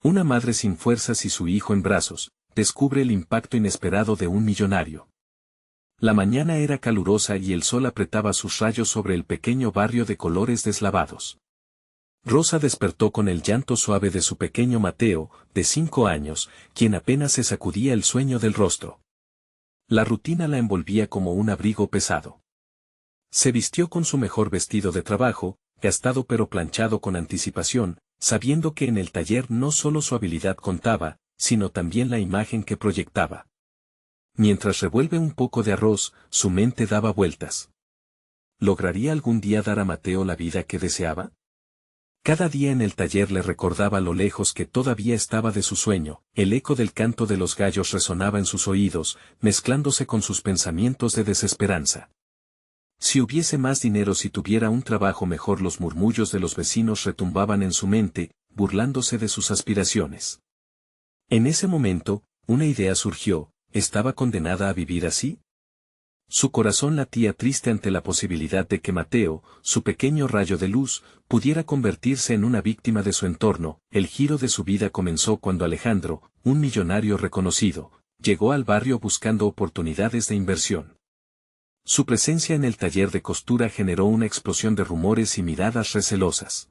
Una madre sin fuerzas y su hijo en brazos, descubre el impacto inesperado de un millonario. La mañana era calurosa y el sol apretaba sus rayos sobre el pequeño barrio de colores deslavados. Rosa despertó con el llanto suave de su pequeño Mateo, de 5 años, quien apenas se sacudía el sueño del rostro. La rutina la envolvía como un abrigo pesado. Se vistió con su mejor vestido de trabajo, gastado pero planchado con anticipación, sabiendo que en el taller no solo su habilidad contaba, sino también la imagen que proyectaba. Mientras revuelve un poco de arroz, su mente daba vueltas. ¿Lograría algún día dar a Mateo la vida que deseaba? Cada día en el taller le recordaba lo lejos que todavía estaba de su sueño, el eco del canto de los gallos resonaba en sus oídos, mezclándose con sus pensamientos de desesperanza. Si hubiese más dinero, si tuviera un trabajo mejor, los murmullos de los vecinos retumbaban en su mente, burlándose de sus aspiraciones. En ese momento, una idea surgió, ¿estaba condenada a vivir así? Su corazón latía triste ante la posibilidad de que Mateo, su pequeño rayo de luz, pudiera convertirse en una víctima de su entorno. El giro de su vida comenzó cuando Alejandro, un millonario reconocido, llegó al barrio buscando oportunidades de inversión. Su presencia en el taller de costura generó una explosión de rumores y miradas recelosas.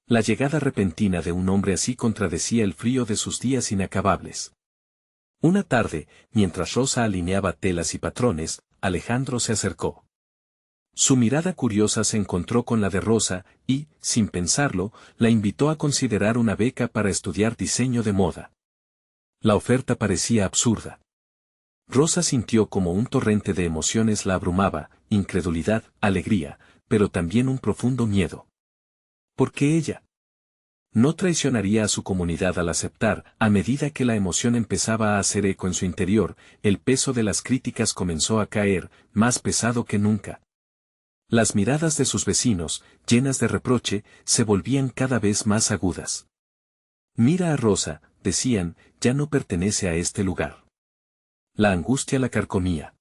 La llegada repentina de un hombre así contradecía el frío de sus días inacabables. Una tarde, mientras Rosa alineaba telas y patrones, Alejandro se acercó. Su mirada curiosa se encontró con la de Rosa y, sin pensarlo, la invitó a considerar una beca para estudiar diseño de moda. La oferta parecía absurda. Rosa sintió como un torrente de emociones la abrumaba, incredulidad, alegría, pero también un profundo miedo. ¿Por qué ella? No traicionaría a su comunidad al aceptar. A medida que la emoción empezaba a hacer eco en su interior, el peso de las críticas comenzó a caer, más pesado que nunca. Las miradas de sus vecinos, llenas de reproche, se volvían cada vez más agudas. Mira a Rosa, decían, ya no pertenece a este lugar. La angustia la carcomía.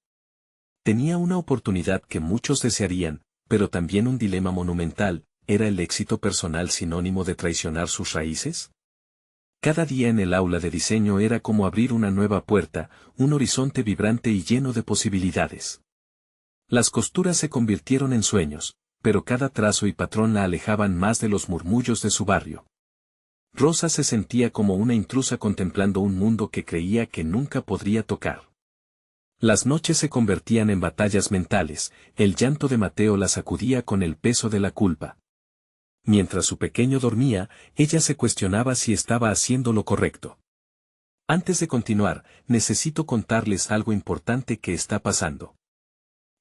Tenía una oportunidad que muchos desearían, pero también un dilema monumental. ¿Era el éxito personal sinónimo de traicionar sus raíces? Cada día en el aula de diseño era como abrir una nueva puerta, un horizonte vibrante y lleno de posibilidades. Las costuras se convirtieron en sueños, pero cada trazo y patrón la alejaban más de los murmullos de su barrio. Rosa se sentía como una intrusa contemplando un mundo que creía que nunca podría tocar. Las noches se convertían en batallas mentales, el llanto de Mateo la sacudía con el peso de la culpa. Mientras su pequeño dormía, ella se cuestionaba si estaba haciendo lo correcto. Antes de continuar, necesito contarles algo importante que está pasando.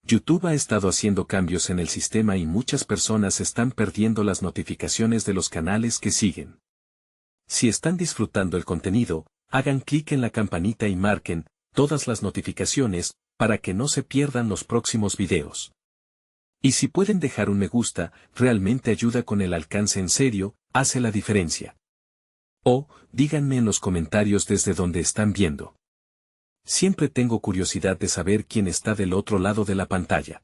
YouTube ha estado haciendo cambios en el sistema y muchas personas están perdiendo las notificaciones de los canales que siguen. Si están disfrutando el contenido, hagan clic en la campanita y marquen todas las notificaciones para que no se pierdan los próximos videos. Y si pueden dejar un me gusta, realmente ayuda con el alcance, en serio, hace la diferencia. O, díganme en los comentarios desde donde están viendo. Siempre tengo curiosidad de saber quién está del otro lado de la pantalla.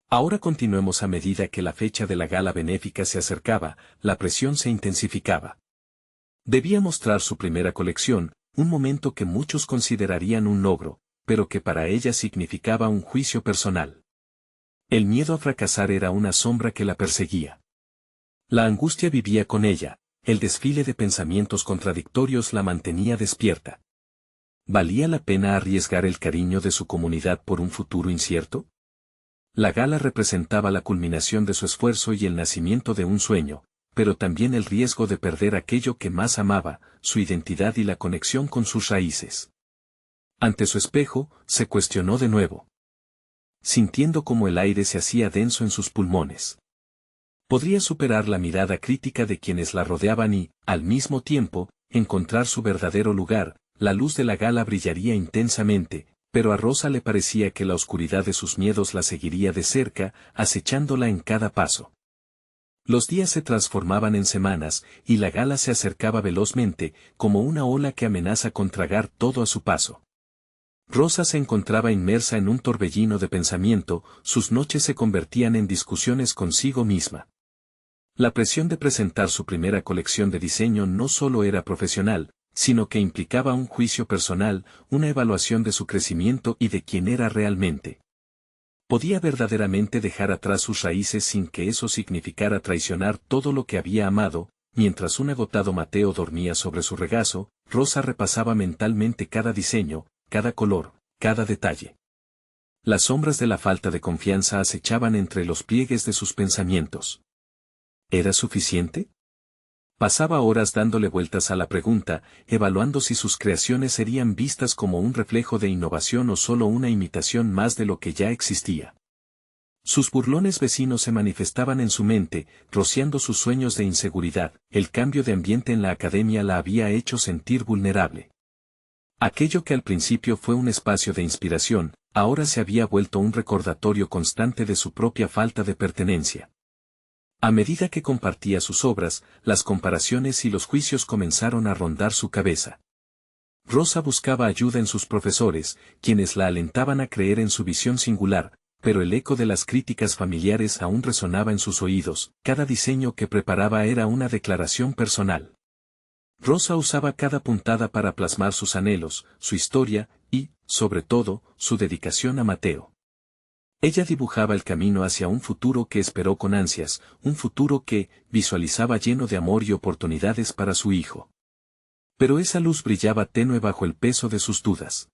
Ahora continuemos. A medida que la fecha de la gala benéfica se acercaba, la presión se intensificaba. Debía mostrar su primera colección, un momento que muchos considerarían un logro, pero que para ella significaba un juicio personal. El miedo a fracasar era una sombra que la perseguía. La angustia vivía con ella, el desfile de pensamientos contradictorios la mantenía despierta. ¿Valía la pena arriesgar el cariño de su comunidad por un futuro incierto? La gala representaba la culminación de su esfuerzo y el nacimiento de un sueño, pero también el riesgo de perder aquello que más amaba, su identidad y la conexión con sus raíces. Ante su espejo, se cuestionó de nuevo, sintiendo como el aire se hacía denso en sus pulmones. Podría superar la mirada crítica de quienes la rodeaban y, al mismo tiempo, encontrar su verdadero lugar. La luz de la gala brillaría intensamente, pero a Rosa le parecía que la oscuridad de sus miedos la seguiría de cerca, acechándola en cada paso. Los días se transformaban en semanas, y la gala se acercaba velozmente, como una ola que amenaza con tragar todo a su paso. Rosa se encontraba inmersa en un torbellino de pensamiento, sus noches se convertían en discusiones consigo misma. La presión de presentar su primera colección de diseño no solo era profesional, sino que implicaba un juicio personal, una evaluación de su crecimiento y de quién era realmente. Podía verdaderamente dejar atrás sus raíces sin que eso significara traicionar todo lo que había amado. Mientras un agotado Mateo dormía sobre su regazo, Rosa repasaba mentalmente cada diseño, cada color, cada detalle. Las sombras de la falta de confianza acechaban entre los pliegues de sus pensamientos. ¿Era suficiente? Pasaba horas dándole vueltas a la pregunta, evaluando si sus creaciones serían vistas como un reflejo de innovación o solo una imitación más de lo que ya existía. Sus burlones vecinos se manifestaban en su mente, rociando sus sueños de inseguridad. El cambio de ambiente en la academia la había hecho sentir vulnerable. Aquello que al principio fue un espacio de inspiración, ahora se había vuelto un recordatorio constante de su propia falta de pertenencia. A medida que compartía sus obras, las comparaciones y los juicios comenzaron a rondar su cabeza. Rosa buscaba ayuda en sus profesores, quienes la alentaban a creer en su visión singular, pero el eco de las críticas familiares aún resonaba en sus oídos. Cada diseño que preparaba era una declaración personal. Rosa usaba cada puntada para plasmar sus anhelos, su historia y, sobre todo, su dedicación a Mateo. Ella dibujaba el camino hacia un futuro que esperó con ansias, un futuro que visualizaba lleno de amor y oportunidades para su hijo. Pero esa luz brillaba tenue bajo el peso de sus dudas.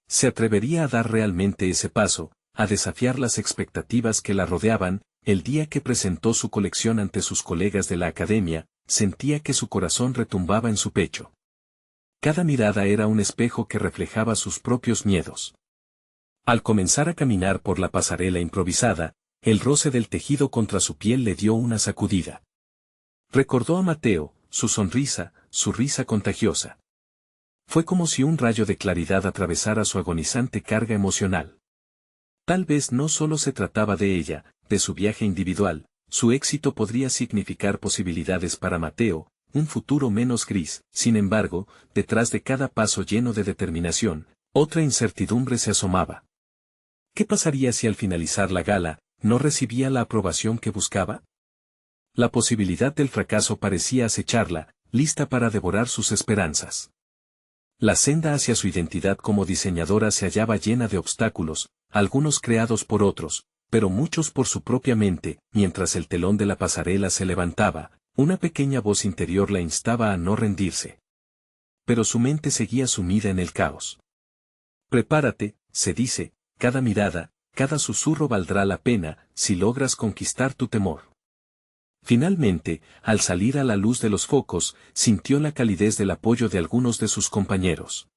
¿Se atrevería a dar realmente ese paso, a desafiar las expectativas que la rodeaban? El día que presentó su colección ante sus colegas de la academia, sentía que su corazón retumbaba en su pecho. Cada mirada era un espejo que reflejaba sus propios miedos. Al comenzar a caminar por la pasarela improvisada, el roce del tejido contra su piel le dio una sacudida. Recordó a Mateo, su sonrisa, su risa contagiosa. Fue como si un rayo de claridad atravesara su agonizante carga emocional. Tal vez no solo se trataba de ella, de su viaje individual, su éxito podría significar posibilidades para Mateo, un futuro menos gris. Sin embargo, detrás de cada paso lleno de determinación, otra incertidumbre se asomaba. ¿Qué pasaría si al finalizar la gala, no recibía la aprobación que buscaba? La posibilidad del fracaso parecía acecharla, lista para devorar sus esperanzas. La senda hacia su identidad como diseñadora se hallaba llena de obstáculos, algunos creados por otros, pero muchos por su propia mente. Mientras el telón de la pasarela se levantaba, una pequeña voz interior la instaba a no rendirse. Pero su mente seguía sumida en el caos. Prepárate, se dice. Cada mirada, cada susurro valdrá la pena, si logras conquistar tu temor. Finalmente, al salir a la luz de los focos, sintió la calidez del apoyo de algunos de sus compañeros.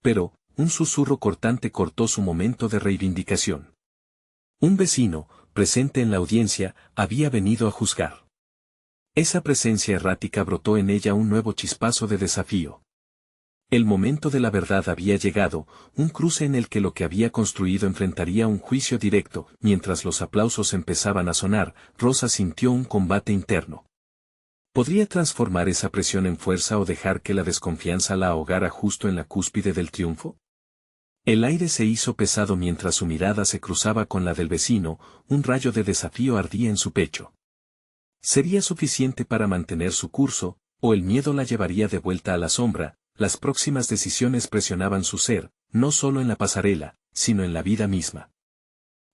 Pero, un susurro cortante cortó su momento de reivindicación. Un vecino, presente en la audiencia, había venido a juzgar. Esa presencia errática brotó en ella un nuevo chispazo de desafío. El momento de la verdad había llegado, un cruce en el que lo que había construido enfrentaría un juicio directo. Mientras los aplausos empezaban a sonar, Rosa sintió un combate interno. ¿Podría transformar esa presión en fuerza o dejar que la desconfianza la ahogara justo en la cúspide del triunfo? El aire se hizo pesado mientras su mirada se cruzaba con la del vecino, un rayo de desafío ardía en su pecho. ¿Sería suficiente para mantener su curso, o el miedo la llevaría de vuelta a la sombra? Las próximas decisiones presionaban su ser, no solo en la pasarela, sino en la vida misma.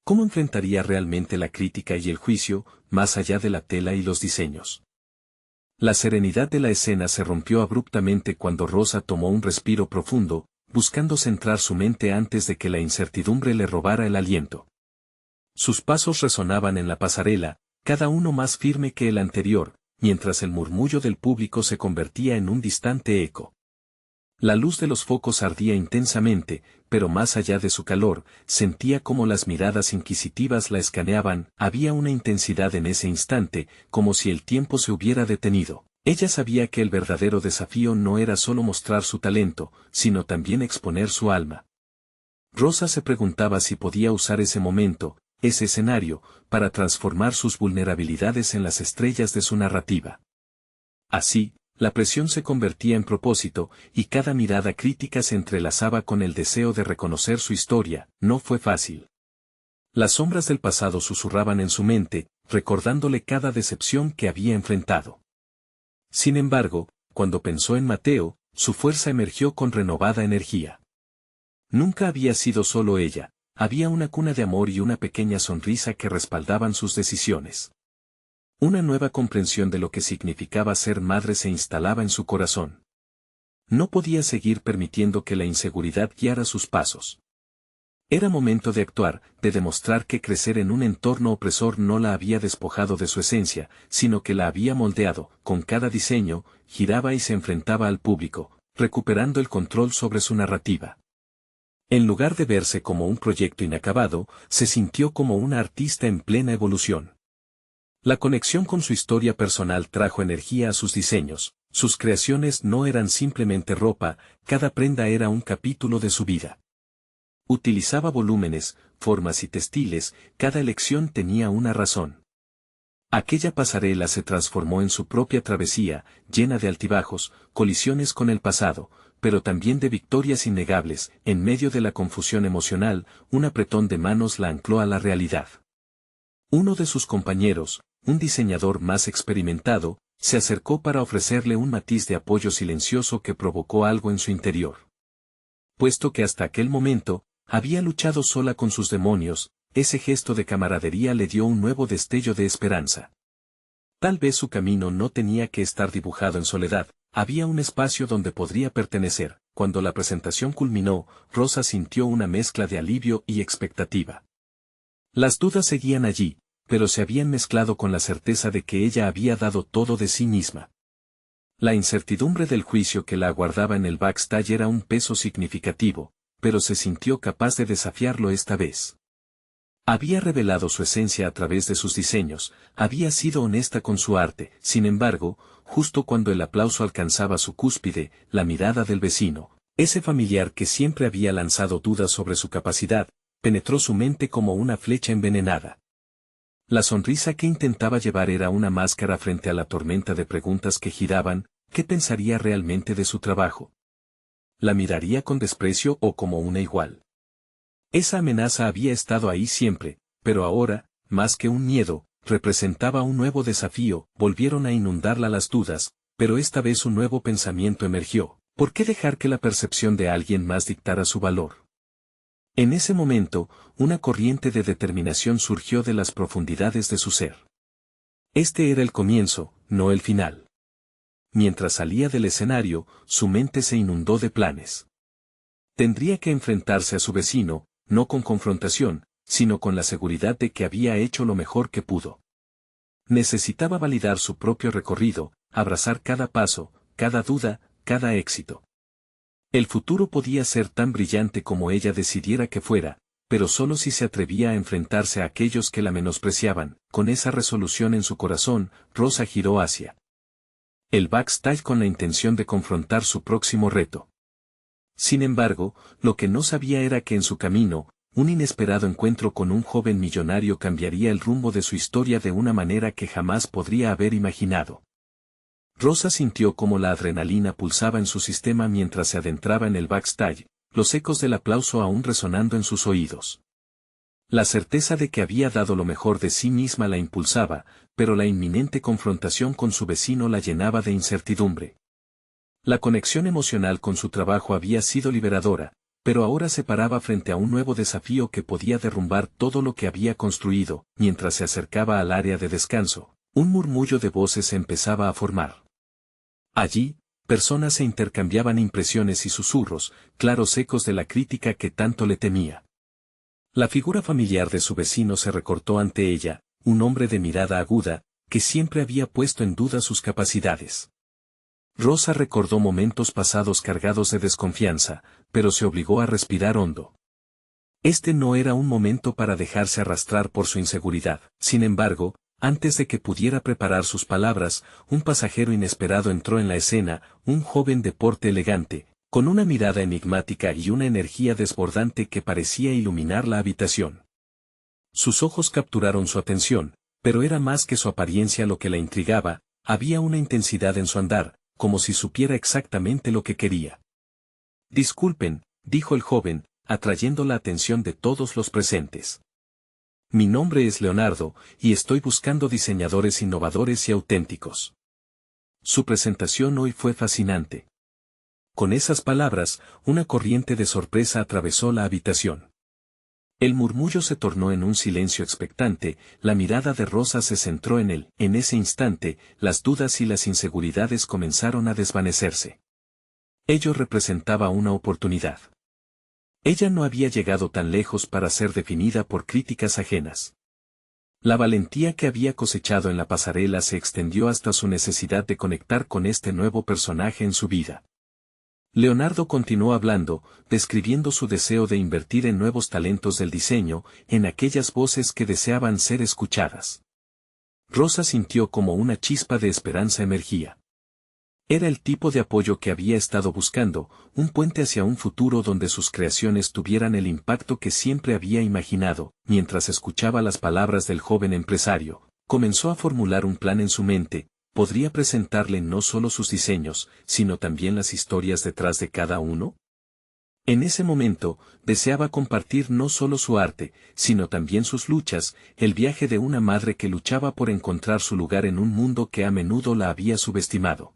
¿Cómo enfrentaría realmente la crítica y el juicio, más allá de la tela y los diseños? La serenidad de la escena se rompió abruptamente cuando Rosa tomó un respiro profundo, buscando centrar su mente antes de que la incertidumbre le robara el aliento. Sus pasos resonaban en la pasarela, cada uno más firme que el anterior, mientras el murmullo del público se convertía en un distante eco. La luz de los focos ardía intensamente, pero más allá de su calor, sentía como las miradas inquisitivas la escaneaban. Había una intensidad en ese instante, como si el tiempo se hubiera detenido. Ella sabía que el verdadero desafío no era solo mostrar su talento, sino también exponer su alma. Rosa se preguntaba si podía usar ese momento, ese escenario, para transformar sus vulnerabilidades en las estrellas de su narrativa. Así, la presión se convertía en propósito, y cada mirada crítica se entrelazaba con el deseo de reconocer su historia. No fue fácil. Las sombras del pasado susurraban en su mente, recordándole cada decepción que había enfrentado. Sin embargo, cuando pensó en Mateo, su fuerza emergió con renovada energía. Nunca había sido solo ella, había una cuna de amor y una pequeña sonrisa que respaldaban sus decisiones. Una nueva comprensión de lo que significaba ser madre se instalaba en su corazón. No podía seguir permitiendo que la inseguridad guiara sus pasos. Era momento de actuar, de demostrar que crecer en un entorno opresor no la había despojado de su esencia, sino que la había moldeado. Con cada diseño, giraba y se enfrentaba al público, recuperando el control sobre su narrativa. En lugar de verse como un proyecto inacabado, se sintió como una artista en plena evolución. La conexión con su historia personal trajo energía a sus diseños, sus creaciones no eran simplemente ropa, cada prenda era un capítulo de su vida. Utilizaba volúmenes, formas y textiles, cada elección tenía una razón. Aquella pasarela se transformó en su propia travesía, llena de altibajos, colisiones con el pasado, pero también de victorias innegables. En medio de la confusión emocional, un apretón de manos la ancló a la realidad. Uno de sus compañeros, un diseñador más experimentado, se acercó para ofrecerle un matiz de apoyo silencioso que provocó algo en su interior. Puesto que hasta aquel momento, había luchado sola con sus demonios, ese gesto de camaradería le dio un nuevo destello de esperanza. Tal vez su camino no tenía que estar dibujado en soledad, había un espacio donde podría pertenecer. Cuando la presentación culminó, Rosa sintió una mezcla de alivio y expectativa. Las dudas seguían allí, pero se habían mezclado con la certeza de que ella había dado todo de sí misma. La incertidumbre del juicio que la aguardaba en el backstage era un peso significativo, pero se sintió capaz de desafiarlo esta vez. Había revelado su esencia a través de sus diseños, había sido honesta con su arte. Sin embargo, justo cuando el aplauso alcanzaba su cúspide, la mirada del vecino, ese familiar que siempre había lanzado dudas sobre su capacidad, penetró su mente como una flecha envenenada. La sonrisa que intentaba llevar era una máscara frente a la tormenta de preguntas que giraban. ¿Qué pensaría realmente de su trabajo? ¿La miraría con desprecio o como una igual? Esa amenaza había estado ahí siempre, pero ahora, más que un miedo, representaba un nuevo desafío. Volvieron a inundarla las dudas, pero esta vez un nuevo pensamiento emergió. ¿Por qué dejar que la percepción de alguien más dictara su valor? En ese momento, una corriente de determinación surgió de las profundidades de su ser. Este era el comienzo, no el final. Mientras salía del escenario, su mente se inundó de planes. Tendría que enfrentarse a su vecino, no con confrontación, sino con la seguridad de que había hecho lo mejor que pudo. Necesitaba validar su propio recorrido, abrazar cada paso, cada duda, cada éxito. El futuro podía ser tan brillante como ella decidiera que fuera, pero solo si se atrevía a enfrentarse a aquellos que la menospreciaban. Con esa resolución en su corazón, Rosa giró hacia el backstage con la intención de confrontar su próximo reto. Sin embargo, lo que no sabía era que en su camino, un inesperado encuentro con un joven millonario cambiaría el rumbo de su historia de una manera que jamás podría haber imaginado. Rosa sintió como la adrenalina pulsaba en su sistema mientras se adentraba en el backstage, los ecos del aplauso aún resonando en sus oídos. La certeza de que había dado lo mejor de sí misma la impulsaba, pero la inminente confrontación con su vecino la llenaba de incertidumbre. La conexión emocional con su trabajo había sido liberadora, pero ahora se paraba frente a un nuevo desafío que podía derrumbar todo lo que había construido. Mientras se acercaba al área de descanso, un murmullo de voces se empezaba a formar. Allí, personas se intercambiaban impresiones y susurros, claros ecos de la crítica que tanto le temía. La figura familiar de su vecino se recortó ante ella, un hombre de mirada aguda, que siempre había puesto en duda sus capacidades. Rosa recordó momentos pasados cargados de desconfianza, pero se obligó a respirar hondo. Este no era un momento para dejarse arrastrar por su inseguridad. Sin embargo, antes de que pudiera preparar sus palabras, un pasajero inesperado entró en la escena, un joven de porte elegante, con una mirada enigmática y una energía desbordante que parecía iluminar la habitación. Sus ojos capturaron su atención, pero era más que su apariencia lo que la intrigaba, había una intensidad en su andar, como si supiera exactamente lo que quería. «Disculpen», dijo el joven, atrayendo la atención de todos los presentes. Mi nombre es Leonardo, y estoy buscando diseñadores innovadores y auténticos. Su presentación hoy fue fascinante. Con esas palabras, una corriente de sorpresa atravesó la habitación. El murmullo se tornó en un silencio expectante, la mirada de Rosa se centró en él. En ese instante, las dudas y las inseguridades comenzaron a desvanecerse. Ello representaba una oportunidad. Ella no había llegado tan lejos para ser definida por críticas ajenas. La valentía que había cosechado en la pasarela se extendió hasta su necesidad de conectar con este nuevo personaje en su vida. Leonardo continuó hablando, describiendo su deseo de invertir en nuevos talentos del diseño, en aquellas voces que deseaban ser escuchadas. Rosa sintió como una chispa de esperanza emergía. Era el tipo de apoyo que había estado buscando, un puente hacia un futuro donde sus creaciones tuvieran el impacto que siempre había imaginado. Mientras escuchaba las palabras del joven empresario, comenzó a formular un plan en su mente. ¿Podría presentarle no solo sus diseños, sino también las historias detrás de cada uno? En ese momento, deseaba compartir no solo su arte, sino también sus luchas, el viaje de una madre que luchaba por encontrar su lugar en un mundo que a menudo la había subestimado.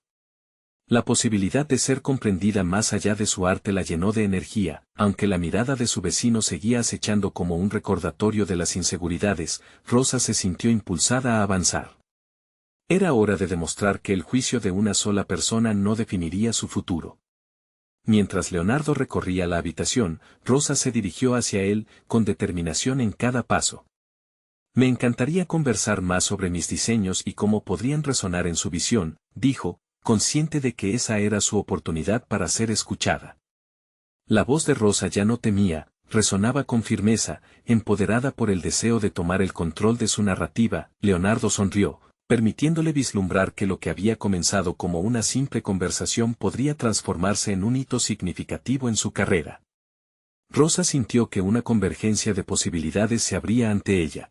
La posibilidad de ser comprendida más allá de su arte la llenó de energía, aunque la mirada de su vecino seguía acechando como un recordatorio de las inseguridades. Rosa se sintió impulsada a avanzar. Era hora de demostrar que el juicio de una sola persona no definiría su futuro. Mientras Leonardo recorría la habitación, Rosa se dirigió hacia él, con determinación en cada paso. Me encantaría conversar más sobre mis diseños y cómo podrían resonar en su visión, dijo, consciente de que esa era su oportunidad para ser escuchada. La voz de Rosa ya no temía, resonaba con firmeza, empoderada por el deseo de tomar el control de su narrativa. Leonardo sonrió, permitiéndole vislumbrar que lo que había comenzado como una simple conversación podría transformarse en un hito significativo en su carrera. Rosa sintió que una convergencia de posibilidades se abría ante ella.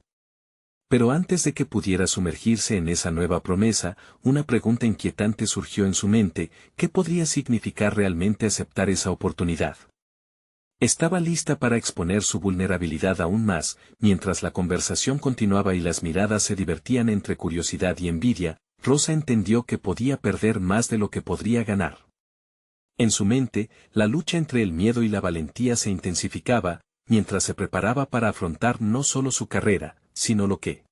Pero antes de que pudiera sumergirse en esa nueva promesa, una pregunta inquietante surgió en su mente: ¿qué podría significar realmente aceptar esa oportunidad? Estaba lista para exponer su vulnerabilidad aún más. Mientras la conversación continuaba y las miradas se divertían entre curiosidad y envidia, Rosa entendió que podía perder más de lo que podría ganar. En su mente, la lucha entre el miedo y la valentía se intensificaba, mientras se preparaba para afrontar no solo su carrera, sino lo que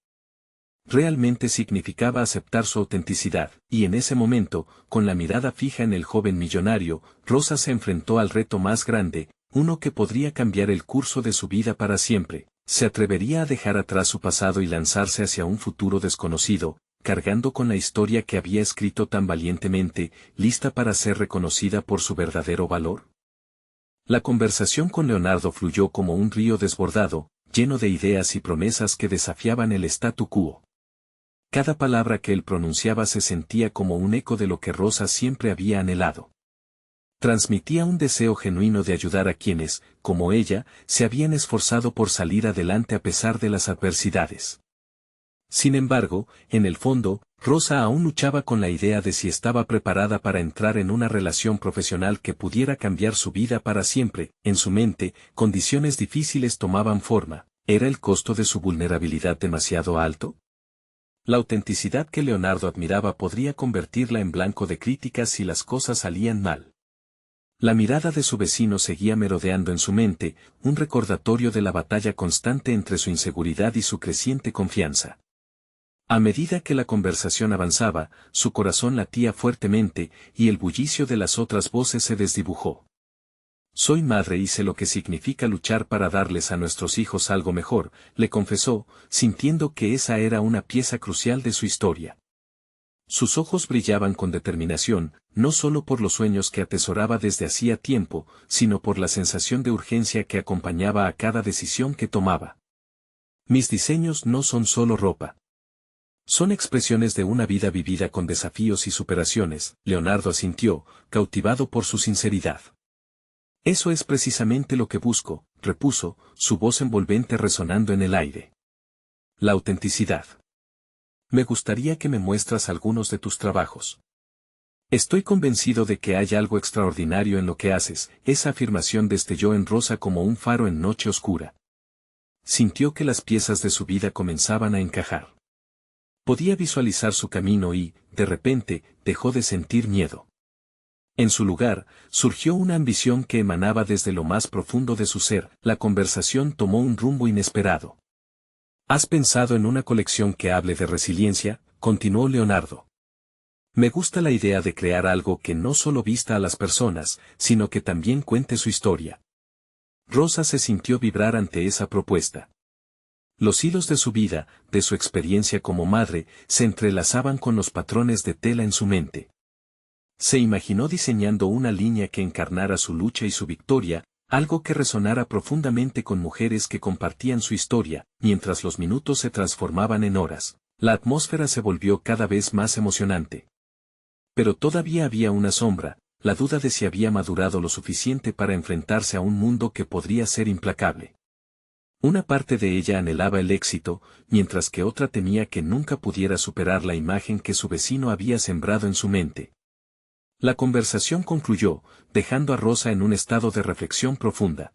realmente significaba aceptar su autenticidad. Y en ese momento, con la mirada fija en el joven millonario, Rosa se enfrentó al reto más grande, uno que podría cambiar el curso de su vida para siempre. Se atrevería a dejar atrás su pasado y lanzarse hacia un futuro desconocido, cargando con la historia que había escrito tan valientemente, lista para ser reconocida por su verdadero valor. La conversación con Leonardo fluyó como un río desbordado, lleno de ideas y promesas que desafiaban el statu quo. Cada palabra que él pronunciaba se sentía como un eco de lo que Rosa siempre había anhelado. Transmitía un deseo genuino de ayudar a quienes, como ella, se habían esforzado por salir adelante a pesar de las adversidades. Sin embargo, en el fondo, Rosa aún luchaba con la idea de si estaba preparada para entrar en una relación profesional que pudiera cambiar su vida para siempre. En su mente, condiciones difíciles tomaban forma. ¿Era el costo de su vulnerabilidad demasiado alto? La autenticidad que Leonardo admiraba podría convertirla en blanco de críticas si las cosas salían mal. La mirada de su vecino seguía merodeando en su mente, un recordatorio de la batalla constante entre su inseguridad y su creciente confianza. A medida que la conversación avanzaba, su corazón latía fuertemente, y el bullicio de las otras voces se desdibujó. Soy madre y sé lo que significa luchar para darles a nuestros hijos algo mejor, le confesó, sintiendo que esa era una pieza crucial de su historia. Sus ojos brillaban con determinación, no solo por los sueños que atesoraba desde hacía tiempo, sino por la sensación de urgencia que acompañaba a cada decisión que tomaba. Mis diseños no son solo ropa. Son expresiones de una vida vivida con desafíos y superaciones. Leonardo asintió, cautivado por su sinceridad. Eso es precisamente lo que busco, repuso, su voz envolvente resonando en el aire. La autenticidad. Me gustaría que me muestras algunos de tus trabajos. Estoy convencido de que hay algo extraordinario en lo que haces. Esa afirmación destelló en Rosa como un faro en noche oscura. Sintió que las piezas de su vida comenzaban a encajar. Podía visualizar su camino y, de repente, dejó de sentir miedo. En su lugar, surgió una ambición que emanaba desde lo más profundo de su ser. La conversación tomó un rumbo inesperado. ¿Has pensado en una colección que hable de resiliencia?, continuó Leonardo. Me gusta la idea de crear algo que no solo vista a las personas, sino que también cuente su historia. Rosa se sintió vibrar ante esa propuesta. Los hilos de su vida, de su experiencia como madre, se entrelazaban con los patrones de tela en su mente. Se imaginó diseñando una línea que encarnara su lucha y su victoria, algo que resonara profundamente con mujeres que compartían su historia, mientras los minutos se transformaban en horas. La atmósfera se volvió cada vez más emocionante. Pero todavía había una sombra, la duda de si había madurado lo suficiente para enfrentarse a un mundo que podría ser implacable. Una parte de ella anhelaba el éxito, mientras que otra temía que nunca pudiera superar la imagen que su vecino había sembrado en su mente. La conversación concluyó, dejando a Rosa en un estado de reflexión profunda.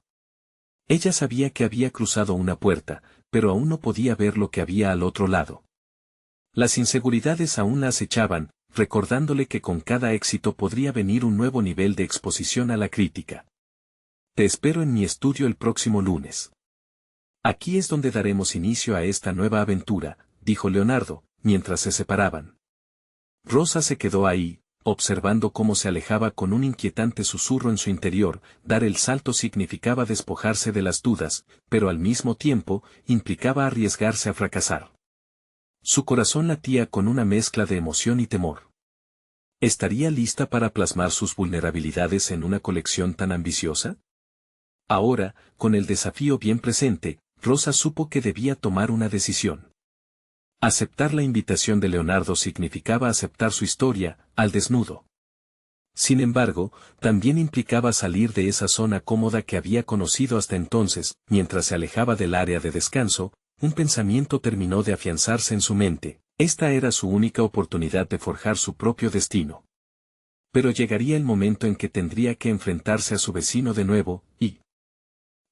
Ella sabía que había cruzado una puerta, pero aún no podía ver lo que había al otro lado. Las inseguridades aún la acechaban, recordándole que con cada éxito podría venir un nuevo nivel de exposición a la crítica. Te espero en mi estudio el próximo lunes. Aquí es donde daremos inicio a esta nueva aventura, dijo Leonardo, mientras se separaban. Rosa se quedó ahí, observando cómo se alejaba con un inquietante susurro en su interior. Dar el salto significaba despojarse de las dudas, pero al mismo tiempo, implicaba arriesgarse a fracasar. Su corazón latía con una mezcla de emoción y temor. ¿Estaría lista para plasmar sus vulnerabilidades en una colección tan ambiciosa? Ahora, con el desafío bien presente, Rosa supo que debía tomar una decisión. Aceptar la invitación de Leonardo significaba aceptar su historia, al desnudo. Sin embargo, también implicaba salir de esa zona cómoda que había conocido hasta entonces. Mientras se alejaba del área de descanso, un pensamiento terminó de afianzarse en su mente. Esta era su única oportunidad de forjar su propio destino. Pero llegaría el momento en que tendría que enfrentarse a su vecino de nuevo, y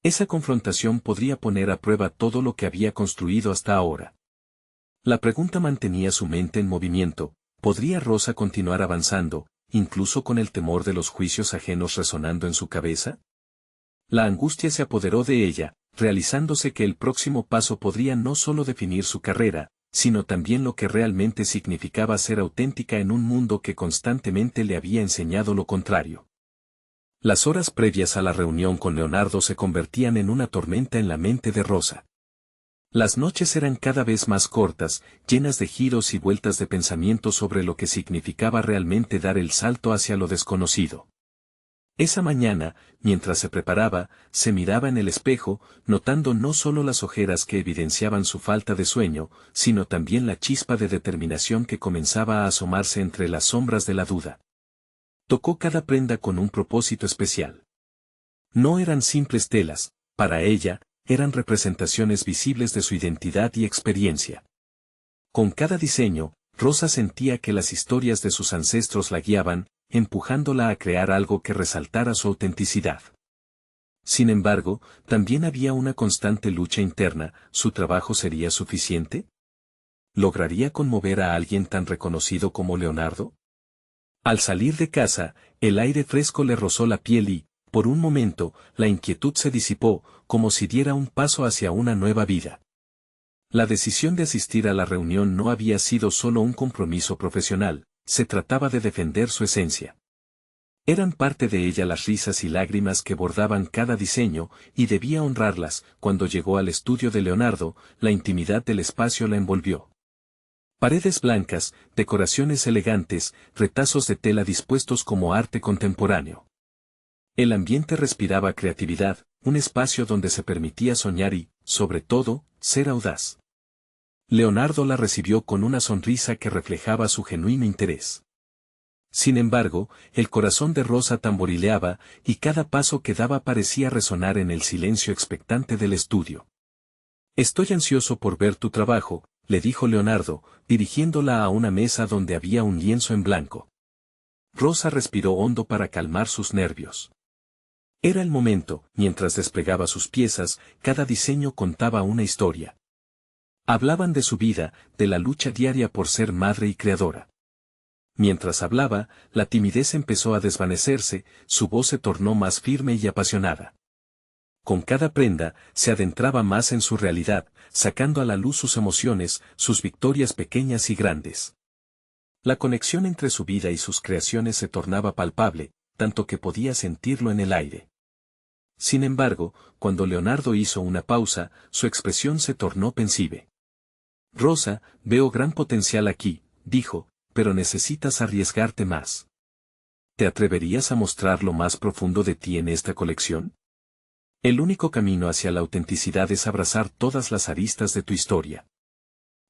esa confrontación podría poner a prueba todo lo que había construido hasta ahora. La pregunta mantenía su mente en movimiento. ¿Podría Rosa continuar avanzando, incluso con el temor de los juicios ajenos resonando en su cabeza? La angustia se apoderó de ella, realizándose que el próximo paso podría no solo definir su carrera, sino también lo que realmente significaba ser auténtica en un mundo que constantemente le había enseñado lo contrario. Las horas previas a la reunión con Leonardo se convertían en una tormenta en la mente de Rosa. Las noches eran cada vez más cortas, llenas de giros y vueltas de pensamiento sobre lo que significaba realmente dar el salto hacia lo desconocido. Esa mañana, mientras se preparaba, se miraba en el espejo, notando no solo las ojeras que evidenciaban su falta de sueño, sino también la chispa de determinación que comenzaba a asomarse entre las sombras de la duda. Tocó cada prenda con un propósito especial. No eran simples telas, para ella, eran representaciones visibles de su identidad y experiencia. Con cada diseño, Rosa sentía que las historias de sus ancestros la guiaban, empujándola a crear algo que resaltara su autenticidad. Sin embargo, también había una constante lucha interna. ¿Su trabajo sería suficiente? ¿Lograría conmover a alguien tan reconocido como Leonardo? Al salir de casa, el aire fresco le rozó la piel y, por un momento, la inquietud se disipó, como si diera un paso hacia una nueva vida. La decisión de asistir a la reunión no había sido solo un compromiso profesional, se trataba de defender su esencia. Eran parte de ella las risas y lágrimas que bordaban cada diseño, y debía honrarlas. Cuando llegó al estudio de Leonardo, la intimidad del espacio la envolvió. Paredes blancas, decoraciones elegantes, retazos de tela dispuestos como arte contemporáneo. El ambiente respiraba creatividad, un espacio donde se permitía soñar y, sobre todo, ser audaz. Leonardo la recibió con una sonrisa que reflejaba su genuino interés. Sin embargo, el corazón de Rosa tamborileaba, y cada paso que daba parecía resonar en el silencio expectante del estudio. Estoy ansioso por ver tu trabajo, le dijo Leonardo, dirigiéndola a una mesa donde había un lienzo en blanco. Rosa respiró hondo para calmar sus nervios. Era el momento, mientras desplegaba sus piezas, cada diseño contaba una historia. Hablaban de su vida, de la lucha diaria por ser madre y creadora. Mientras hablaba, la timidez empezó a desvanecerse, su voz se tornó más firme y apasionada. Con cada prenda, se adentraba más en su realidad, sacando a la luz sus emociones, sus victorias pequeñas y grandes. La conexión entre su vida y sus creaciones se tornaba palpable, tanto que podía sentirlo en el aire. Sin embargo, cuando Leonardo hizo una pausa, su expresión se tornó pensiva. Rosa, veo gran potencial aquí, dijo, pero necesitas arriesgarte más. ¿Te atreverías a mostrar lo más profundo de ti en esta colección? El único camino hacia la autenticidad es abrazar todas las aristas de tu historia.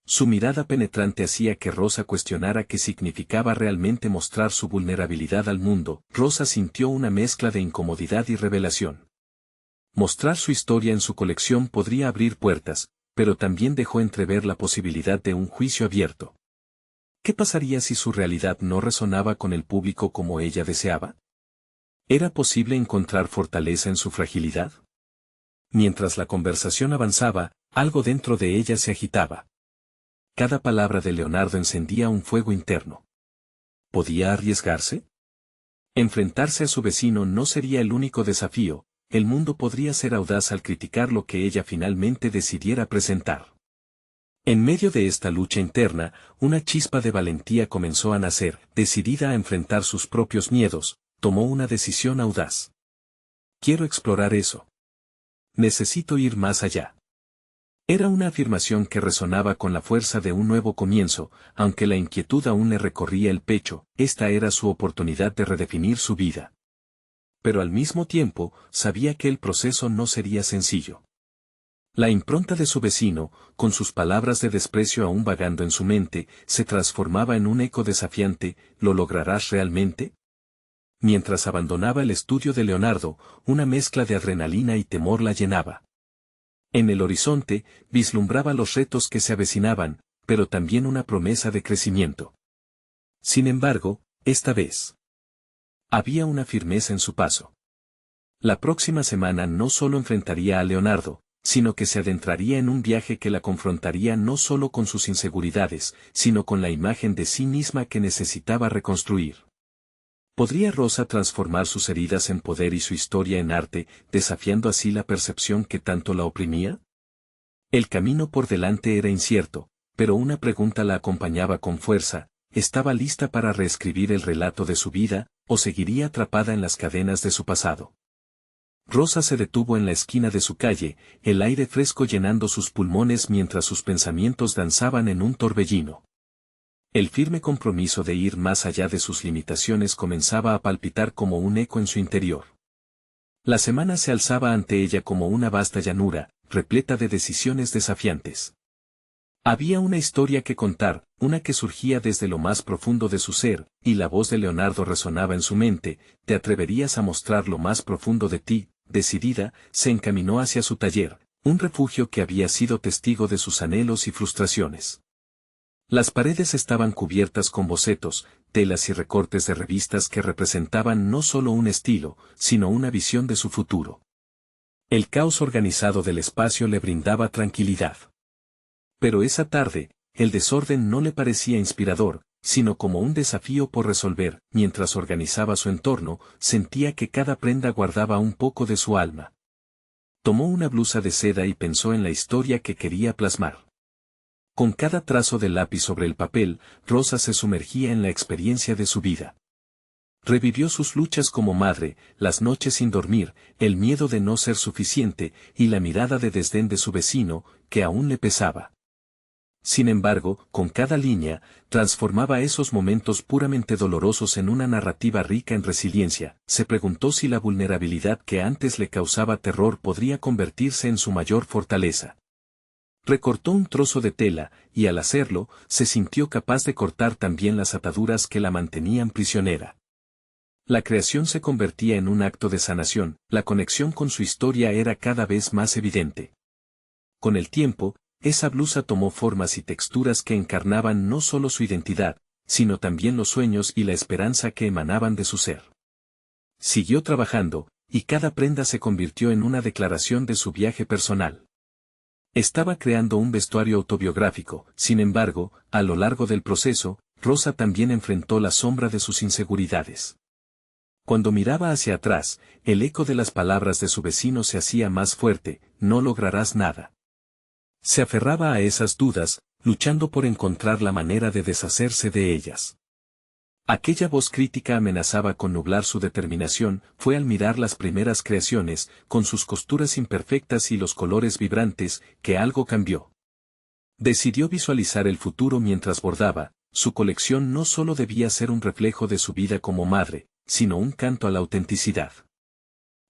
Su mirada penetrante hacía que Rosa cuestionara qué significaba realmente mostrar su vulnerabilidad al mundo. Rosa sintió una mezcla de incomodidad y revelación. Mostrar su historia en su colección podría abrir puertas, pero también dejó entrever la posibilidad de un juicio abierto. ¿Qué pasaría si su realidad no resonaba con el público como ella deseaba? ¿Era posible encontrar fortaleza en su fragilidad? Mientras la conversación avanzaba, algo dentro de ella se agitaba. Cada palabra de Leonardo encendía un fuego interno. ¿Podía arriesgarse? Enfrentarse a su vecino no sería el único desafío, el mundo podría ser audaz al criticar lo que ella finalmente decidiera presentar. En medio de esta lucha interna, una chispa de valentía comenzó a nacer, decidida a enfrentar sus propios miedos, tomó una decisión audaz. Quiero explorar eso. Necesito ir más allá. Era una afirmación que resonaba con la fuerza de un nuevo comienzo, aunque la inquietud aún le recorría el pecho, esta era su oportunidad de redefinir su vida. Pero al mismo tiempo, sabía que el proceso no sería sencillo. La impronta de su vecino, con sus palabras de desprecio aún vagando en su mente, se transformaba en un eco desafiante. ¿Lo lograrás realmente? Mientras abandonaba el estudio de Leonardo, una mezcla de adrenalina y temor la llenaba. En el horizonte, vislumbraba los retos que se avecinaban, pero también una promesa de crecimiento. Sin embargo, esta vez, había una firmeza en su paso. La próxima semana no solo enfrentaría a Leonardo, sino que se adentraría en un viaje que la confrontaría no solo con sus inseguridades, sino con la imagen de sí misma que necesitaba reconstruir. ¿Podría Rosa transformar sus heridas en poder y su historia en arte, desafiando así la percepción que tanto la oprimía? El camino por delante era incierto, pero una pregunta la acompañaba con fuerza: ¿estaba lista para reescribir el relato de su vida, o seguiría atrapada en las cadenas de su pasado? Rosa se detuvo en la esquina de su calle, el aire fresco llenando sus pulmones mientras sus pensamientos danzaban en un torbellino. El firme compromiso de ir más allá de sus limitaciones comenzaba a palpitar como un eco en su interior. La semana se alzaba ante ella como una vasta llanura, repleta de decisiones desafiantes. Había una historia que contar, una que surgía desde lo más profundo de su ser, y la voz de Leonardo resonaba en su mente: ¿te atreverías a mostrar lo más profundo de ti? Decidida, se encaminó hacia su taller, un refugio que había sido testigo de sus anhelos y frustraciones. Las paredes estaban cubiertas con bocetos, telas y recortes de revistas que representaban no solo un estilo, sino una visión de su futuro. El caos organizado del espacio le brindaba tranquilidad. Pero esa tarde, el desorden no le parecía inspirador, sino como un desafío por resolver. Mientras organizaba su entorno, sentía que cada prenda guardaba un poco de su alma. Tomó una blusa de seda y pensó en la historia que quería plasmar. Con cada trazo de lápiz sobre el papel, Rosa se sumergía en la experiencia de su vida. Revivió sus luchas como madre, las noches sin dormir, el miedo de no ser suficiente, y la mirada de desdén de su vecino, que aún le pesaba. Sin embargo, con cada línea, transformaba esos momentos puramente dolorosos en una narrativa rica en resiliencia. Se preguntó si la vulnerabilidad que antes le causaba terror podría convertirse en su mayor fortaleza. Recortó un trozo de tela, y al hacerlo, se sintió capaz de cortar también las ataduras que la mantenían prisionera. La creación se convertía en un acto de sanación, la conexión con su historia era cada vez más evidente. Con el tiempo, esa blusa tomó formas y texturas que encarnaban no solo su identidad, sino también los sueños y la esperanza que emanaban de su ser. Siguió trabajando, y cada prenda se convirtió en una declaración de su viaje personal. Estaba creando un vestuario autobiográfico, sin embargo, a lo largo del proceso, Rosa también enfrentó la sombra de sus inseguridades. Cuando miraba hacia atrás, el eco de las palabras de su vecino se hacía más fuerte: no lograrás nada. Se aferraba a esas dudas, luchando por encontrar la manera de deshacerse de ellas. Aquella voz crítica amenazaba con nublar su determinación. Fue al mirar las primeras creaciones, con sus costuras imperfectas y los colores vibrantes, que algo cambió. Decidió visualizar el futuro mientras bordaba. Su colección no solo debía ser un reflejo de su vida como madre, sino un canto a la autenticidad.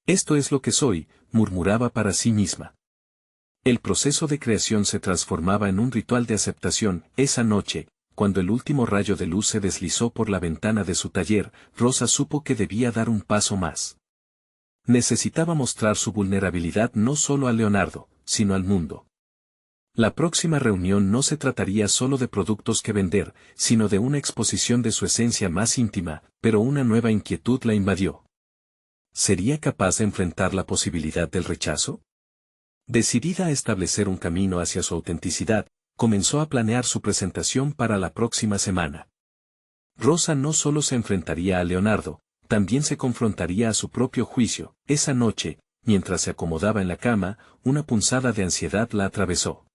Esto es lo que soy, murmuraba para sí misma. El proceso de creación se transformaba en un ritual de aceptación. Esa noche, cuando el último rayo de luz se deslizó por la ventana de su taller, Rosa supo que debía dar un paso más. Necesitaba mostrar su vulnerabilidad no solo a Leonardo, sino al mundo. La próxima reunión no se trataría solo de productos que vender, sino de una exposición de su esencia más íntima, pero una nueva inquietud la invadió. ¿Sería capaz de enfrentar la posibilidad del rechazo? Decidida a establecer un camino hacia su autenticidad, comenzó a planear su presentación para la próxima semana. Rosa no solo se enfrentaría a Leonardo, también se confrontaría a su propio juicio. Esa noche, mientras se acomodaba en la cama, una punzada de ansiedad la atravesó.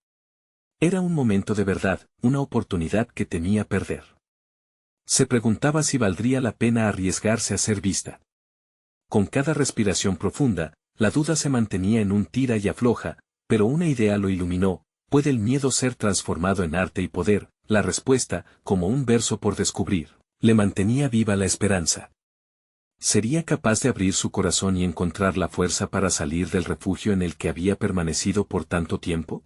Era un momento de verdad, una oportunidad que temía perder. Se preguntaba si valdría la pena arriesgarse a ser vista. Con cada respiración profunda, la duda se mantenía en un tira y afloja, pero una idea lo iluminó: ¿puede el miedo ser transformado en arte y poder? La respuesta, como un verso por descubrir, le mantenía viva la esperanza. ¿Sería capaz de abrir su corazón y encontrar la fuerza para salir del refugio en el que había permanecido por tanto tiempo?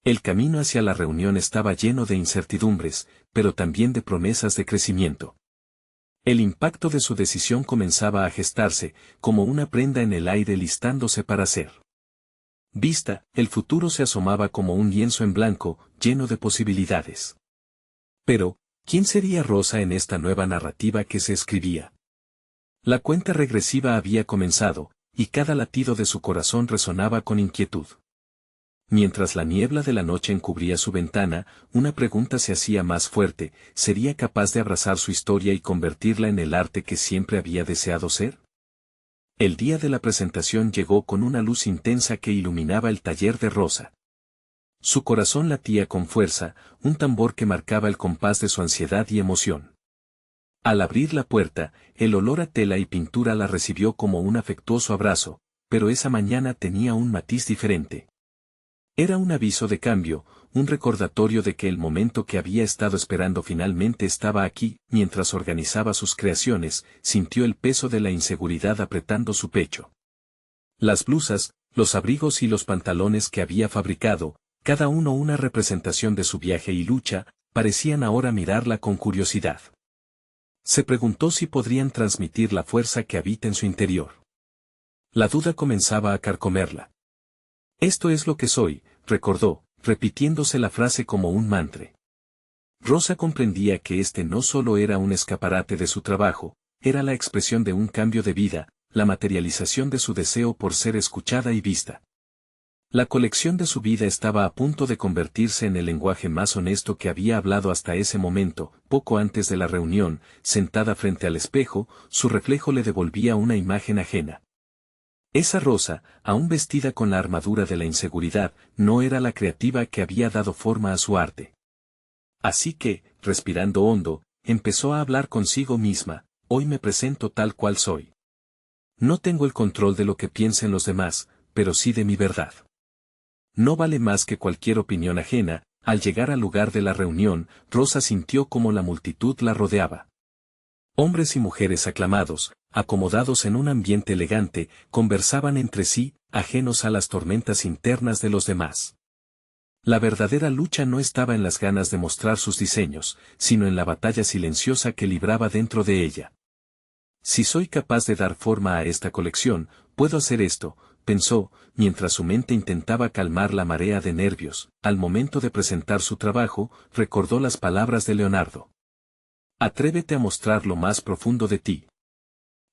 El camino hacia la reunión estaba lleno de incertidumbres, pero también de promesas de crecimiento. El impacto de su decisión comenzaba a gestarse, como una prenda en el aire listándose para ser vista. El futuro se asomaba como un lienzo en blanco, lleno de posibilidades. Pero, ¿quién sería Rosa en esta nueva narrativa que se escribía? La cuenta regresiva había comenzado, y cada latido de su corazón resonaba con inquietud. Mientras la niebla de la noche encubría su ventana, una pregunta se hacía más fuerte: ¿sería capaz de abrazar su historia y convertirla en el arte que siempre había deseado ser? El día de la presentación llegó con una luz intensa que iluminaba el taller de Rosa. Su corazón latía con fuerza, un tambor que marcaba el compás de su ansiedad y emoción. Al abrir la puerta, el olor a tela y pintura la recibió como un afectuoso abrazo, pero esa mañana tenía un matiz diferente. Era un aviso de cambio, un recordatorio de que el momento que había estado esperando finalmente estaba aquí. Mientras organizaba sus creaciones, sintió el peso de la inseguridad apretando su pecho. Las blusas, los abrigos y los pantalones que había fabricado, cada uno una representación de su viaje y lucha, parecían ahora mirarla con curiosidad. Se preguntó si podrían transmitir la fuerza que habita en su interior. La duda comenzaba a carcomerla. Esto es lo que soy, recordó, repitiéndose la frase como un mantra. Rosa comprendía que este no solo era un escaparate de su trabajo, era la expresión de un cambio de vida, la materialización de su deseo por ser escuchada y vista. La colección de su vida estaba a punto de convertirse en el lenguaje más honesto que había hablado hasta ese momento. Poco antes de la reunión, sentada frente al espejo, su reflejo le devolvía una imagen ajena. Esa Rosa, aún vestida con la armadura de la inseguridad, no era la creativa que había dado forma a su arte. Así que, respirando hondo, empezó a hablar consigo misma: hoy me presento tal cual soy. No tengo el control de lo que piensen los demás, pero sí de mi verdad. No vale más que cualquier opinión ajena. Al llegar al lugar de la reunión, Rosa sintió como la multitud la rodeaba. Hombres y mujeres aclamados, acomodados en un ambiente elegante, conversaban entre sí, ajenos a las tormentas internas de los demás. La verdadera lucha no estaba en las ganas de mostrar sus diseños, sino en la batalla silenciosa que libraba dentro de ella. Si soy capaz de dar forma a esta colección, puedo hacer esto, pensó, mientras su mente intentaba calmar la marea de nervios. Al momento de presentar su trabajo, recordó las palabras de Leonardo. Atrévete a mostrar lo más profundo de ti.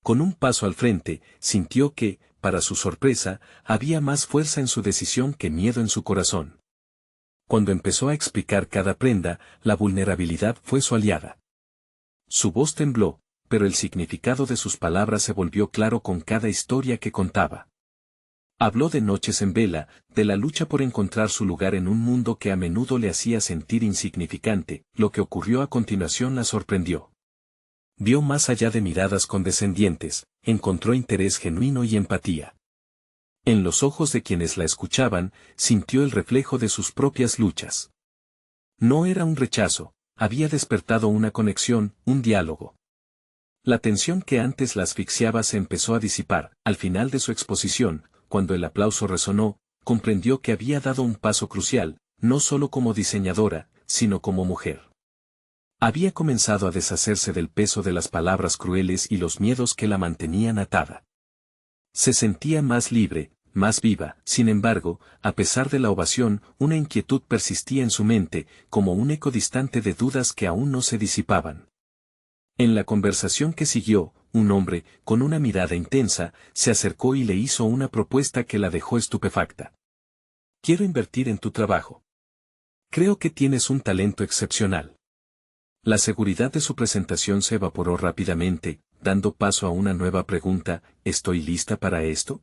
Con un paso al frente, sintió que, para su sorpresa, había más fuerza en su decisión que miedo en su corazón. Cuando empezó a explicar cada prenda, la vulnerabilidad fue su aliada. Su voz tembló, pero el significado de sus palabras se volvió claro con cada historia que contaba. Habló de noches en vela, de la lucha por encontrar su lugar en un mundo que a menudo le hacía sentir insignificante. Lo que ocurrió a continuación la sorprendió. Vio más allá de miradas condescendientes, encontró interés genuino y empatía. En los ojos de quienes la escuchaban, sintió el reflejo de sus propias luchas. No era un rechazo, había despertado una conexión, un diálogo. La tensión que antes la asfixiaba se empezó a disipar. Al final de su exposición, cuando el aplauso resonó, comprendió que había dado un paso crucial, no solo como diseñadora, sino como mujer. Había comenzado a deshacerse del peso de las palabras crueles y los miedos que la mantenían atada. Se sentía más libre, más viva. Sin embargo, a pesar de la ovación, una inquietud persistía en su mente, como un eco distante de dudas que aún no se disipaban. En la conversación que siguió, un hombre, con una mirada intensa, se acercó y le hizo una propuesta que la dejó estupefacta. Quiero invertir en tu trabajo. Creo que tienes un talento excepcional. La seguridad de su presentación se evaporó rápidamente, dando paso a una nueva pregunta: ¿estoy lista para esto?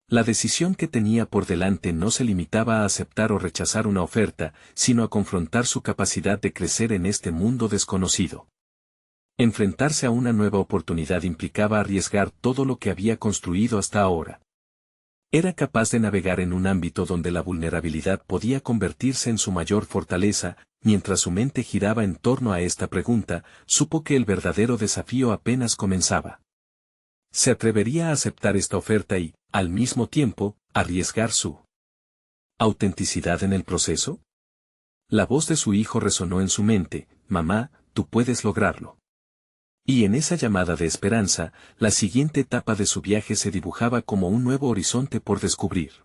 La decisión que tenía por delante no se limitaba a aceptar o rechazar una oferta, sino a confrontar su capacidad de crecer en este mundo desconocido. Enfrentarse a una nueva oportunidad implicaba arriesgar todo lo que había construido hasta ahora. Era capaz de navegar en un ámbito donde la vulnerabilidad podía convertirse en su mayor fortaleza. Mientras su mente giraba en torno a esta pregunta, supo que el verdadero desafío apenas comenzaba. ¿Se atrevería a aceptar esta oferta y, al mismo tiempo, arriesgar su autenticidad en el proceso? La voz de su hijo resonó en su mente: mamá, tú puedes lograrlo. Y en esa llamada de esperanza, la siguiente etapa de su viaje se dibujaba como un nuevo horizonte por descubrir.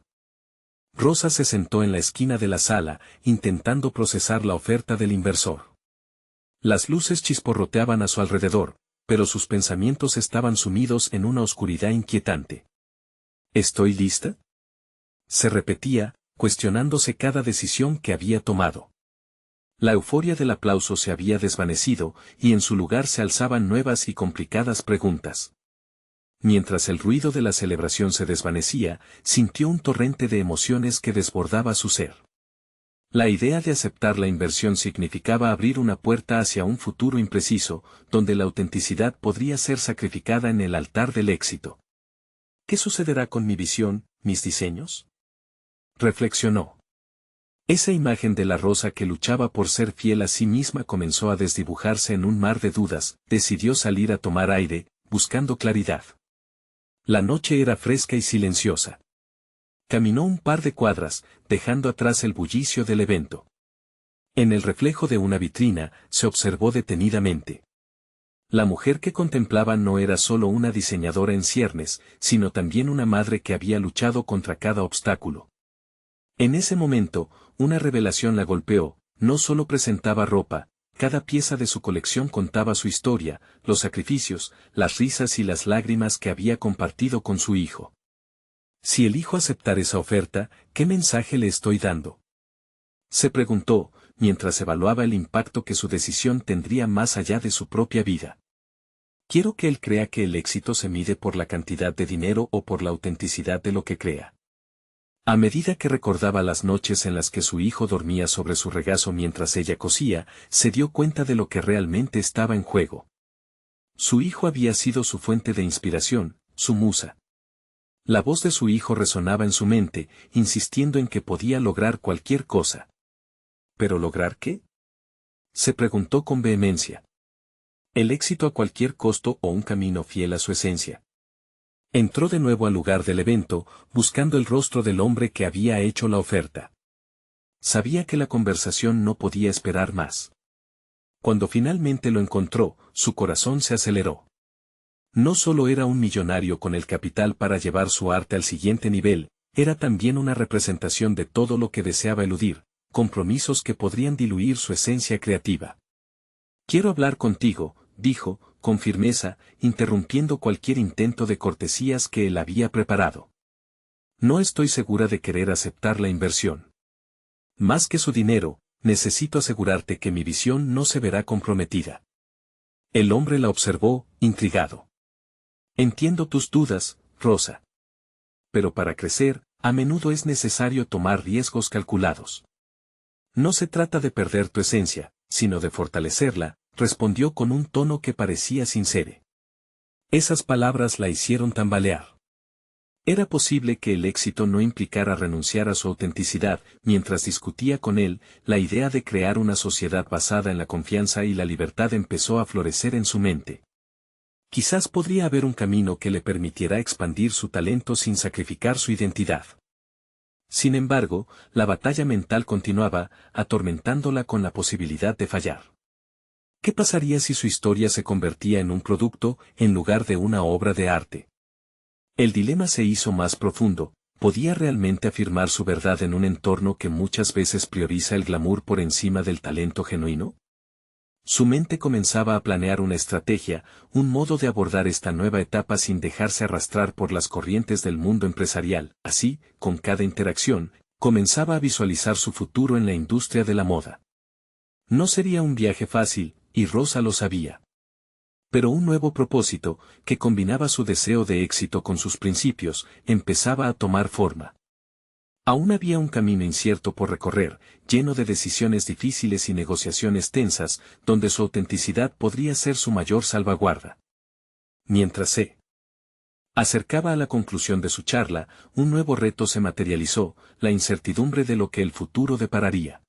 Rosa se sentó en la esquina de la sala, intentando procesar la oferta del inversor. Las luces chisporroteaban a su alrededor, pero sus pensamientos estaban sumidos en una oscuridad inquietante. ¿Estoy lista?, se repetía, cuestionándose cada decisión que había tomado. La euforia del aplauso se había desvanecido, y en su lugar se alzaban nuevas y complicadas preguntas. Mientras el ruido de la celebración se desvanecía, sintió un torrente de emociones que desbordaba su ser. La idea de aceptar la inversión significaba abrir una puerta hacia un futuro impreciso, donde la autenticidad podría ser sacrificada en el altar del éxito. ¿Qué sucederá con mi visión, mis diseños?, reflexionó. Esa imagen de la Rosa que luchaba por ser fiel a sí misma comenzó a desdibujarse en un mar de dudas. Decidió salir a tomar aire, buscando claridad. La noche era fresca y silenciosa. Caminó un par de cuadras, dejando atrás el bullicio del evento. En el reflejo de una vitrina, se observó detenidamente. La mujer que contemplaba no era solo una diseñadora en ciernes, sino también una madre que había luchado contra cada obstáculo. En ese momento, una revelación la golpeó: no solo presentaba ropa, cada pieza de su colección contaba su historia, los sacrificios, las risas y las lágrimas que había compartido con su hijo. Si elijo aceptar esa oferta, ¿qué mensaje le estoy dando?, se preguntó, mientras evaluaba el impacto que su decisión tendría más allá de su propia vida. Quiero que él crea que el éxito se mide por la cantidad de dinero o por la autenticidad de lo que crea. A medida que recordaba las noches en las que su hijo dormía sobre su regazo mientras ella cosía, se dio cuenta de lo que realmente estaba en juego. Su hijo había sido su fuente de inspiración, su musa. La voz de su hijo resonaba en su mente, insistiendo en que podía lograr cualquier cosa. ¿Pero lograr qué?, se preguntó con vehemencia. ¿El éxito a cualquier costo o un camino fiel a su esencia? Entró de nuevo al lugar del evento, buscando el rostro del hombre que había hecho la oferta. Sabía que la conversación no podía esperar más. Cuando finalmente lo encontró, su corazón se aceleró. No solo era un millonario con el capital para llevar su arte al siguiente nivel, era también una representación de todo lo que deseaba eludir, compromisos que podrían diluir su esencia creativa. Quiero hablar contigo, dijo, con firmeza, interrumpiendo cualquier intento de cortesías que él había preparado. No estoy segura de querer aceptar la inversión. Más que su dinero, necesito asegurarte que mi visión no se verá comprometida. El hombre la observó, intrigado. Entiendo tus dudas, Rosa. Pero para crecer, a menudo es necesario tomar riesgos calculados. No se trata de perder tu esencia, sino de fortalecerla, respondió con un tono que parecía sincero. Esas palabras la hicieron tambalear. Era posible que el éxito no implicara renunciar a su autenticidad. Mientras discutía con él, la idea de crear una sociedad basada en la confianza y la libertad empezó a florecer en su mente. Quizás podría haber un camino que le permitiera expandir su talento sin sacrificar su identidad. Sin embargo, la batalla mental continuaba, atormentándola con la posibilidad de fallar. ¿Qué pasaría si su historia se convertía en un producto, en lugar de una obra de arte? El dilema se hizo más profundo. ¿Podía realmente afirmar su verdad en un entorno que muchas veces prioriza el glamour por encima del talento genuino? Su mente comenzaba a planear una estrategia, un modo de abordar esta nueva etapa sin dejarse arrastrar por las corrientes del mundo empresarial. Así, con cada interacción, comenzaba a visualizar su futuro en la industria de la moda. No sería un viaje fácil, y Rosa lo sabía. Pero un nuevo propósito, que combinaba su deseo de éxito con sus principios, empezaba a tomar forma. Aún había un camino incierto por recorrer, lleno de decisiones difíciles y negociaciones tensas, donde su autenticidad podría ser su mayor salvaguarda. Mientras se acercaba a la conclusión de su charla, un nuevo reto se materializó, la incertidumbre de lo que el futuro depararía.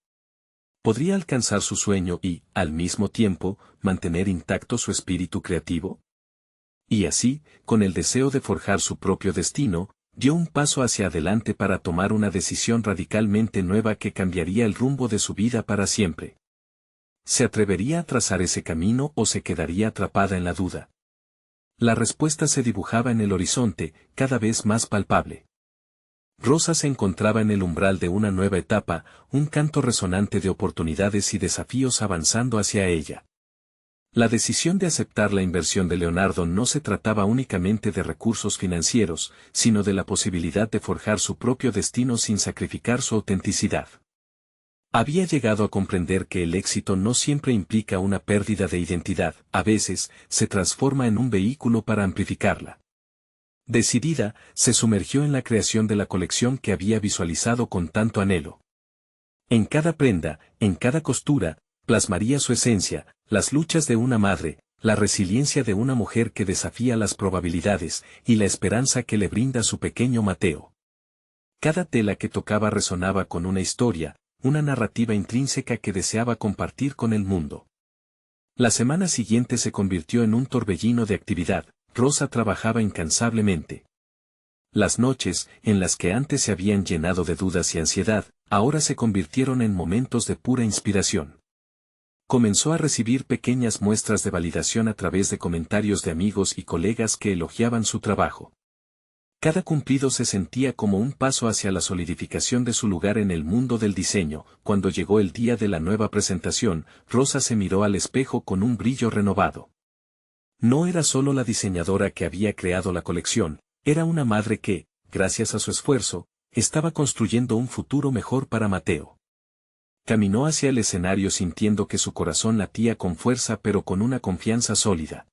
¿Podría alcanzar su sueño y, al mismo tiempo, mantener intacto su espíritu creativo? Y así, con el deseo de forjar su propio destino, dio un paso hacia adelante para tomar una decisión radicalmente nueva que cambiaría el rumbo de su vida para siempre. ¿Se atrevería a trazar ese camino o se quedaría atrapada en la duda? La respuesta se dibujaba en el horizonte, cada vez más palpable. Rosa se encontraba en el umbral de una nueva etapa, un canto resonante de oportunidades y desafíos avanzando hacia ella. La decisión de aceptar la inversión de Leonardo no se trataba únicamente de recursos financieros, sino de la posibilidad de forjar su propio destino sin sacrificar su autenticidad. Había llegado a comprender que el éxito no siempre implica una pérdida de identidad, a veces, se transforma en un vehículo para amplificarla. Decidida, se sumergió en la creación de la colección que había visualizado con tanto anhelo. En cada prenda, en cada costura, plasmaría su esencia, las luchas de una madre, la resiliencia de una mujer que desafía las probabilidades, y la esperanza que le brinda su pequeño Mateo. Cada tela que tocaba resonaba con una historia, una narrativa intrínseca que deseaba compartir con el mundo. La semana siguiente se convirtió en un torbellino de actividad. Rosa trabajaba incansablemente. Las noches, en las que antes se habían llenado de dudas y ansiedad, ahora se convirtieron en momentos de pura inspiración. Comenzó a recibir pequeñas muestras de validación a través de comentarios de amigos y colegas que elogiaban su trabajo. Cada cumplido se sentía como un paso hacia la solidificación de su lugar en el mundo del diseño. Cuando llegó el día de la nueva presentación, Rosa se miró al espejo con un brillo renovado. No era solo la diseñadora que había creado la colección, era una madre que, gracias a su esfuerzo, estaba construyendo un futuro mejor para Mateo. Caminó hacia el escenario sintiendo que su corazón latía con fuerza pero con una confianza sólida.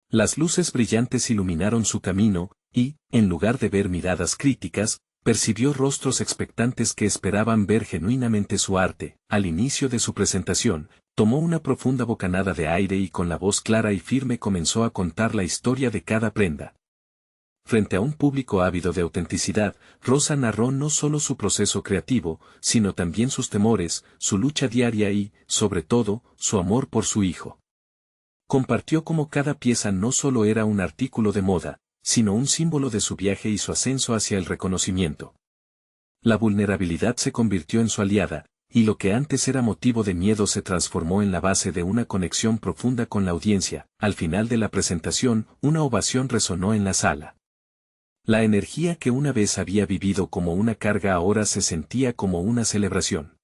Las luces brillantes iluminaron su camino, y, en lugar de ver miradas críticas, percibió rostros expectantes que esperaban ver genuinamente su arte. Al inicio de su presentación, tomó una profunda bocanada de aire y con la voz clara y firme comenzó a contar la historia de cada prenda. Frente a un público ávido de autenticidad, Rosa narró no solo su proceso creativo, sino también sus temores, su lucha diaria y, sobre todo, su amor por su hijo. Compartió cómo cada pieza no solo era un artículo de moda, sino un símbolo de su viaje y su ascenso hacia el reconocimiento. La vulnerabilidad se convirtió en su aliada, y lo que antes era motivo de miedo se transformó en la base de una conexión profunda con la audiencia. Al final de la presentación, una ovación resonó en la sala. La energía que una vez había vivido como una carga ahora se sentía como una celebración.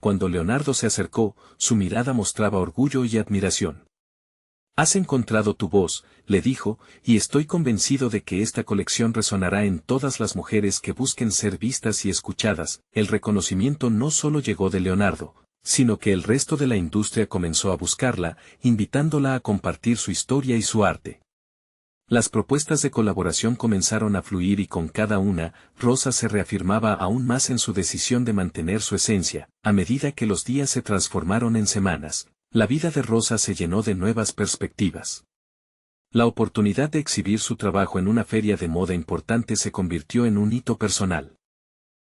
Cuando Leonardo se acercó, su mirada mostraba orgullo y admiración. Has encontrado tu voz, le dijo, y estoy convencido de que esta colección resonará en todas las mujeres que busquen ser vistas y escuchadas. El reconocimiento no solo llegó de Leonardo, sino que el resto de la industria comenzó a buscarla, invitándola a compartir su historia y su arte. Las propuestas de colaboración comenzaron a fluir y con cada una, Rosa se reafirmaba aún más en su decisión de mantener su esencia. A medida que los días se transformaron en semanas, la vida de Rosa se llenó de nuevas perspectivas. La oportunidad de exhibir su trabajo en una feria de moda importante se convirtió en un hito personal.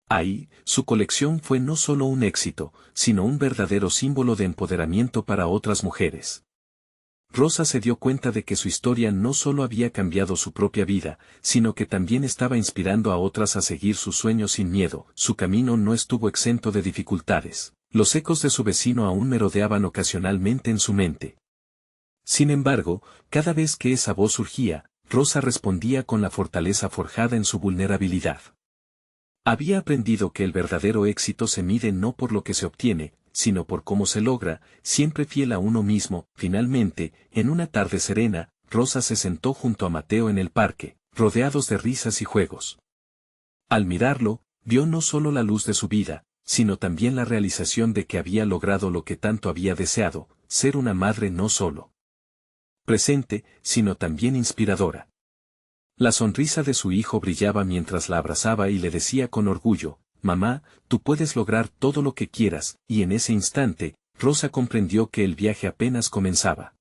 Ahí, su colección fue no solo un éxito, sino un verdadero símbolo de empoderamiento para otras mujeres. Rosa se dio cuenta de que su historia no solo había cambiado su propia vida, sino que también estaba inspirando a otras a seguir sus sueños sin miedo. Su camino no estuvo exento de dificultades. Los ecos de su vecino aún merodeaban ocasionalmente en su mente. Sin embargo, cada vez que esa voz surgía, Rosa respondía con la fortaleza forjada en su vulnerabilidad. Había aprendido que el verdadero éxito se mide no por lo que se obtiene, sino por cómo se logra, siempre fiel a uno mismo. Finalmente, en una tarde serena, Rosa se sentó junto a Mateo en el parque, rodeados de risas y juegos. Al mirarlo, vio no solo la luz de su vida, sino también la realización de que había logrado lo que tanto había deseado, ser una madre no solo presente, sino también inspiradora. La sonrisa de su hijo brillaba mientras la abrazaba y le decía con orgullo, «Mamá, tú puedes lograr todo lo que quieras», y en ese instante, Rosa comprendió que el viaje apenas comenzaba.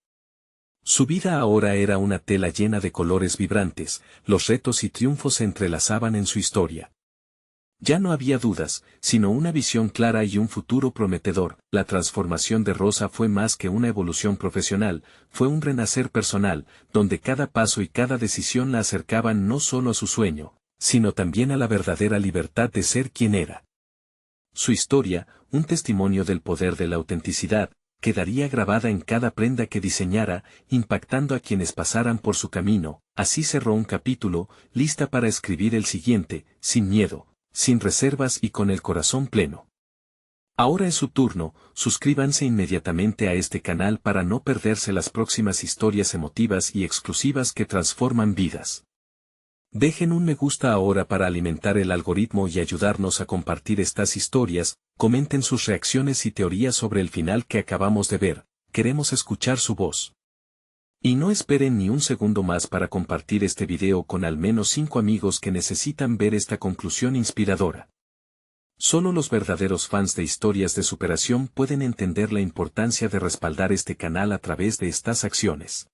Su vida ahora era una tela llena de colores vibrantes, los retos y triunfos se entrelazaban en su historia. Ya no había dudas, sino una visión clara y un futuro prometedor. La transformación de Rosa fue más que una evolución profesional, fue un renacer personal, donde cada paso y cada decisión la acercaban no solo a su sueño, sino también a la verdadera libertad de ser quien era. Su historia, un testimonio del poder de la autenticidad, quedaría grabada en cada prenda que diseñara, impactando a quienes pasaran por su camino. Así cerró un capítulo, lista para escribir el siguiente, sin miedo, sin reservas y con el corazón pleno. Ahora es su turno, suscríbanse inmediatamente a este canal para no perderse las próximas historias emotivas y exclusivas que transforman vidas. Dejen un me gusta ahora para alimentar el algoritmo y ayudarnos a compartir estas historias, comenten sus reacciones y teorías sobre el final que acabamos de ver, queremos escuchar su voz. Y no esperen ni un segundo más para compartir este video con al menos 5 amigos que necesitan ver esta conclusión inspiradora. Solo los verdaderos fans de historias de superación pueden entender la importancia de respaldar este canal a través de estas acciones.